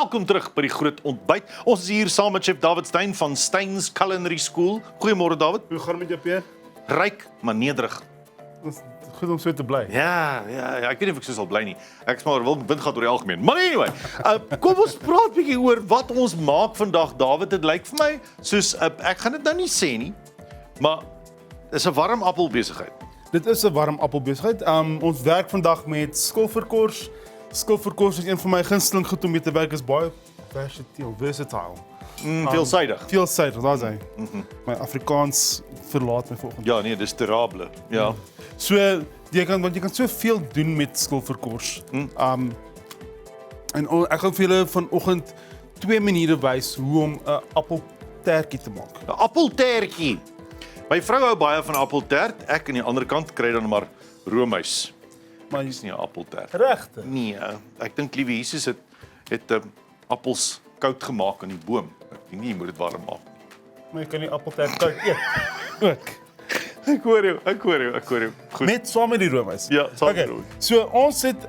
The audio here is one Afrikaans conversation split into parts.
Welkom terug by die groot ontbyt. Ons is hier saam met chef David Steyn van Steyn's Culinary School. Goeiemôre David. Hoe gaan het met jou, Pierre? Ryk, maar nederig. Dit is goed om so te bly. Ja, ek weet nie of ek so sal bly nie. Ek is maar wil wind gehad oor die algemeen. Maar anyway, kom ons praat 'n bietjie oor wat ons maak vandag, David. Dit lyk vir my soos ek gaan dit nou nie sê nie, maar dis 'n warm appelbesigheid. Dit is 'n warm appelbesigheid. Ons werk vandag met skilverkors. Skilverkors is een van my gunsteling goed om mee te werk, is baie versatile. Veelsidig. Veelsidig, daar's hy. My Afrikaans verlaat my vanoggend. Ja, nee, dis terrible. Ja. So jy kan soveel doen met skilverkors. En ek gaan vir julle vanoggend 2 maniere wys hoe om 'n appeltertjie te maak. 'n Appeltertjie. My vrou hou baie van appeltert. Ek aan die ander kant kry dan maar roomys. Maar Dis nie 'n appeltert. regte. Nee, ek dink liewe Jesus het appels koud gemaak aan die boom. Ek dink nie jy moet dit warm maak nie. Maar jy kan die appeltert koud eet. Ook. Ek hoor jou. Goed. Saam met die roomys. Ja, saam met Okay, die roomys. so ons het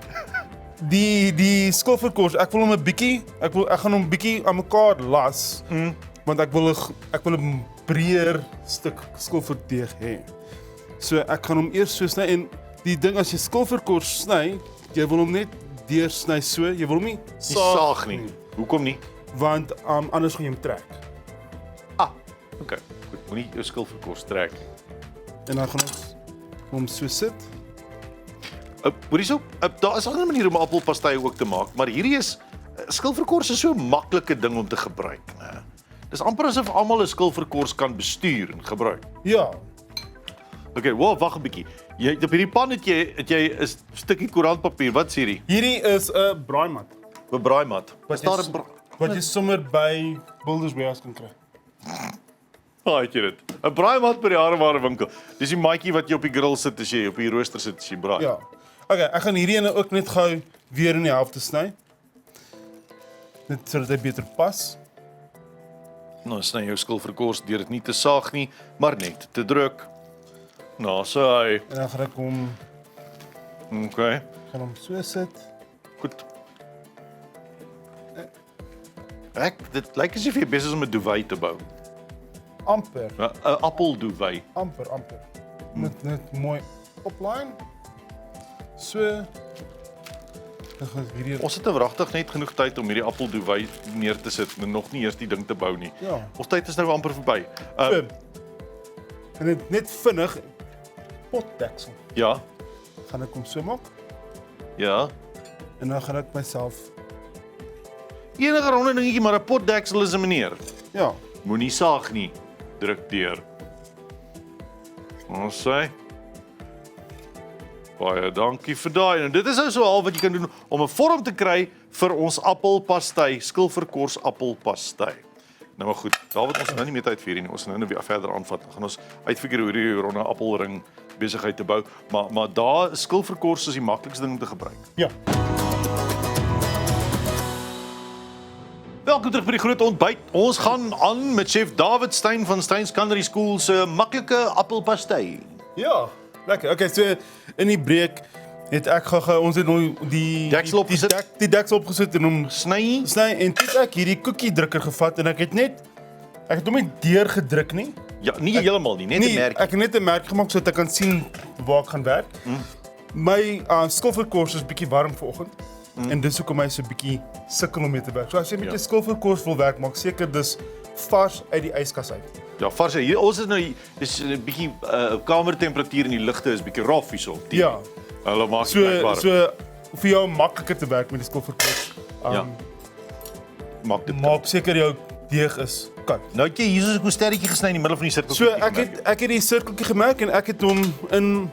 die skilverkors. Ek wil hom 'n bietjie, ek gaan hom bietjie aan mekaar las, want ek wil 'n breër stuk skilverdeeg hê. So ek gaan hom eers so sny en die ding as jy skilverkors sny, jy wil hom net deursny so, jy wil hom nie Nie saag nie. Hoekom nie? want anders gaan jy hom trek. Okay. Goed, moenie jou skilverkors trek nie. En dan gaan ons hom so sit. Hoor hierso, daar is ander maniere om appelpastei ook te maak, maar hierdie is skilverkors is so 'n maklike ding om te gebruik, né? Dis amper asof almal 'n skilverkors kan bestuur en gebruik. Ja, Okay, wag 'n bietjie. Jy op hierdie pan het jy 'n stukkie koerantpapier. Wat sê hierdie? hierdie is 'n braaimat. 'n Braaimat. Is daar is- 'n Wat jy sommer by Builders Warehouse kan kry. het jy dit? 'n Braaimat by die hareware winkel. Dis die maatjie wat jy op die grill sit as jy op die rooster sit as jy braai. Ja. Okay, ek gaan hierdie ene ook net gou weer in die helfte sny. Net sodat hy beter pas. Nou sny jou skilverkors deur dit nie te saag nie, maar net te druk. Nou, so hy. En dan gaan ek hom Okay. so sit. Goed. Dit lyk asof jy besig is om 'n duvet te bou. Amper, 'n Appelduvet. amper. Net mooi opline. So. Dan gaan ek hierdie Ons het wragtig net genoeg tyd om hierdie appelduvet neer te sit en nog nie eers die ding te bou nie. Ja. Ons tyd is nou amper verby. so. En net vinnig potdeksel. Ja. Gaan ek hom so maak Ja. en dan gaan ek myself Enige ronde dingetjie, maar 'n potdeksel is 'n meneer. ja, Moenie saag nie. Druk deur. Ons sê baie dankie vir daai. En dit is nou so al wat jy kan doen om 'n vorm te kry vir ons appelpastei, skilverkors appelpastei. Nou maar goed, David, ons nou nie meer tyd vir hierdie nie. Ons gaan nou weer verder aanvat. Dan gaan ons uitfigure hoe die ronde appelring besigheid te bou, maar daar skilverkors is die maklikste ding om te gebruik. ja. Welkom terug by die groot ontbyt. Ons gaan aan met chef David Steyn van Steyn's Culinary School se maklike appelpastei. Ja, lekker. Okay, so in die breek het ek gou ons het nou die Deksel opgesit? die deksel opgesit en hom Sny. sny en toe het ek hierdie koekiedrukker gevat en ek het hom nie deurgedruk nie. Ja, nie heeltemal nie, net 'n merk. Ek het net 'n merk gemaak sodat ek kan sien waar ek gaan werk. My skilverkors is bietjie warm vanoggend. En dis hoekom hy so 'n bietjie sukkel om mee te werk. So as jy met jou skilverkors wil werk, maak seker dis vars uit die yskas uit. Ja, vars hier. Ons is nou dis 'n bietjie kamertemperatuur en die ligte is bietjie rof hierso. Ja. Hulle maak So vir jou makliker te werk met die skilverkors. Ja. Maak dit. Maak seker jou deeg is koud. Nou het jy hier so 'n sterretjie gesny in die middel van die sirkel. So ek het die sirkeltjie gemerk en ek het hom in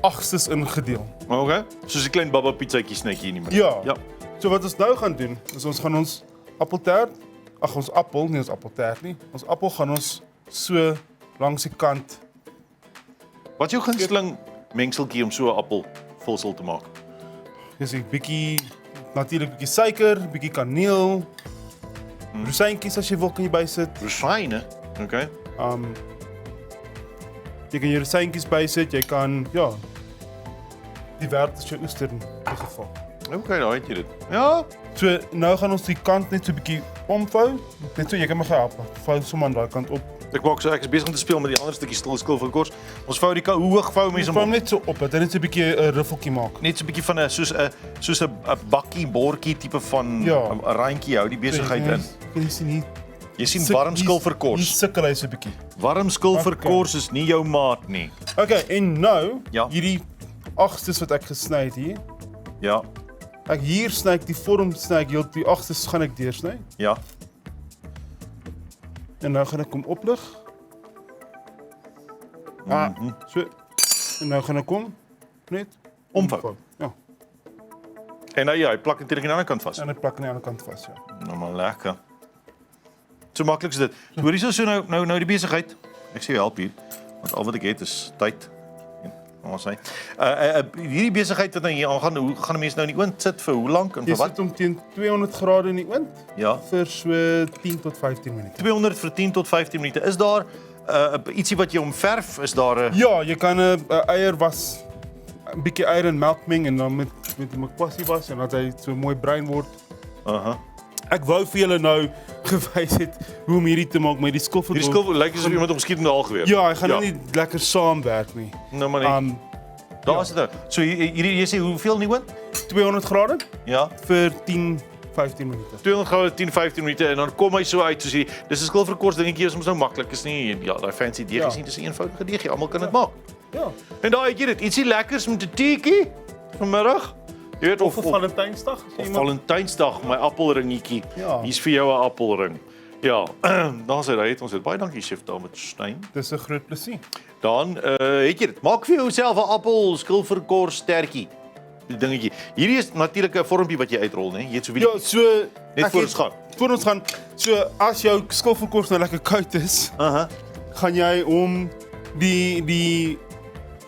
agstes ingedeel. Okay. Soos 'n klein baba pizzaatjie snytjie in die middel. Ja. Ja. So wat ons nou gaan doen, is ons gaan ons appeltert, ons appeltert nie. Ons appel gaan ons so langs die kant. Wat is jou gunsteling mengseltjie om so 'n appel vulsel te maak? Dis 'n bietjie natuurlik bietjie suiker, bietjie kaneel. Rosientjies as jy wil kan jy bysit. Rosine. Okay. Jy kan jou rosientjies bysit, jy kan die werd is jou oester in die geval. Okay, nou het jy dit. Ja, So nou gaan ons die kant net so 'n bietjie omvou. Net so jy kan my help. Vou sommer aan daai kant op. ek is besig om te speel met die ander stukkie skilverkors. Ons vou die hoe hoog vou mense Vou hom hom op? net so op dat hy net so 'n bietjie 'n ruffeltjie maak. Net so 'n bietjie van 'n soos 'n bakkie, bordjie tipe van Ja. 'n randjie hou die besigheid in. Jy sien hier. Jy sien warm Hier skilverkors. sukkel hy so 'n bietjie. Warm skilverkors is nie jou maat nie. Okay, en nou Ja. hierdie agstes wat ek gesny het hier. Ja. Ek hier sny ek die vorm sny ek heel die agstes gaan ek deursny Ja. en nou gaan ek hom oplig. So. En nou gaan ek hom net Omvou. Ja, En nou ja, hy plak natuurlik aan die ander kant vas. en ek plak aan die ander kant vas, ja. Nou maar lekker. So maklik is dit. Hoor hierso so nou die besigheid. Ek sê jou help hier. Want al wat ek het is tyd. En ons sê hierdie besigheid wat nou hier aangaan, hoe gaan mense nou in die oond sit vir hoe lank en Jy vir wat? sit hom teen 200 grade in die oond Ja. vir so 10 tot 15 minute. 200 vir 10 tot 15 minute. Is daar ietsie wat jy omverf? Is daar 'n Ja, jy kan 'n eier was 'n bietjie eier en melk meng en dan met 'n makwassie was en dat hy so mooi bruin word. Aha. Ek wou vir julle nou gewys het hoe om hierdie te maak met die skilfer. Hierdie skil lyk asof iemand omskiet met 'n algeweer. Ja, hy gaan nou nie lekker saamwerk nie. Nou maar net. Daar is dit nou. So hierdie jy sê hoeveel nie oond? 200 grade Ja. vir 10, 15 minute. 200 grade 10-15 minute en dan kom hy so uit soos hierdie. Dis 'n skilverkors dingetjie is mos nou maklik. Is nie ja, daai fancy deeg is nie, dis 'n eenvoudige deegie. Almal kan dit maak. Ja. En daai het jy dit. Ietsie lekkers met 'n teetjie vanmiddag. Jy weet Of vir Valentynsdag. of Valentynsdag my appelringetjie. Ja. Hier's vir jou 'n appelring. Ja, dan sê hy het ons dit baie dankie chef daar met Stein. Dis 'n groot plesier. Dan het jy dit. Maak vir jouself 'n appel skilverkors stertjie. Die dingetjie. Hierdie is natuurlik 'n vormpie wat jy uitrol, né? Jy het so wie Ja, so net ek voor het- ons gaan. Voor ons gaan. So as jou skilverkors nou lekker koud is, Aha. gaan jy om die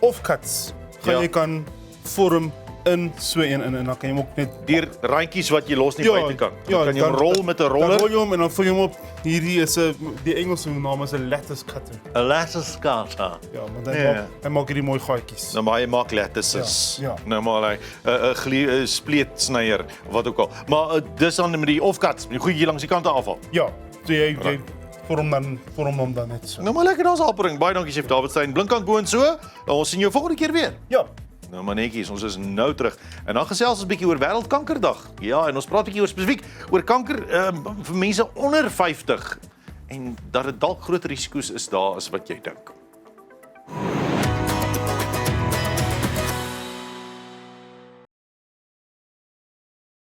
offcuts gaan Ja. jy kan vorm in so een in en dan kan jy hom ook net Deur randjies wat jy los nie Ja, buitekant. ja, Dan kan jy hom dan- rol met 'n dan roller. rol jy hom en dan vul jy hom op. Hierdie is 'n die Engelse naam is 'n lattice cutter. 'n lattice cutter. Ja, maar Ja. hy maak hierdie mooi gaatjies. Nou maar jy maak lettuces. Ja, ja. Nou maar hy 'n spleetsnyer of wat ook al. Maar dis dan met die offcuts, die goedjie langs die kante afhaal. Ja, so jy vorm hom dan net so. Nou maar lekker daar's appelring. Baie dankie chef David Stein. Blinkkant bo en so. Ons sien jou volgende keer weer. Ja. Nou maar netjies, ons is nou terug. En dan gesels ons 'n bietjie oor Wêreldkankerdag. Ja, en ons praat 'n bietjie oor spesifiek oor kanker vir mense onder 50 en dat dit dalk groter risiko's is daar as wat jy dink.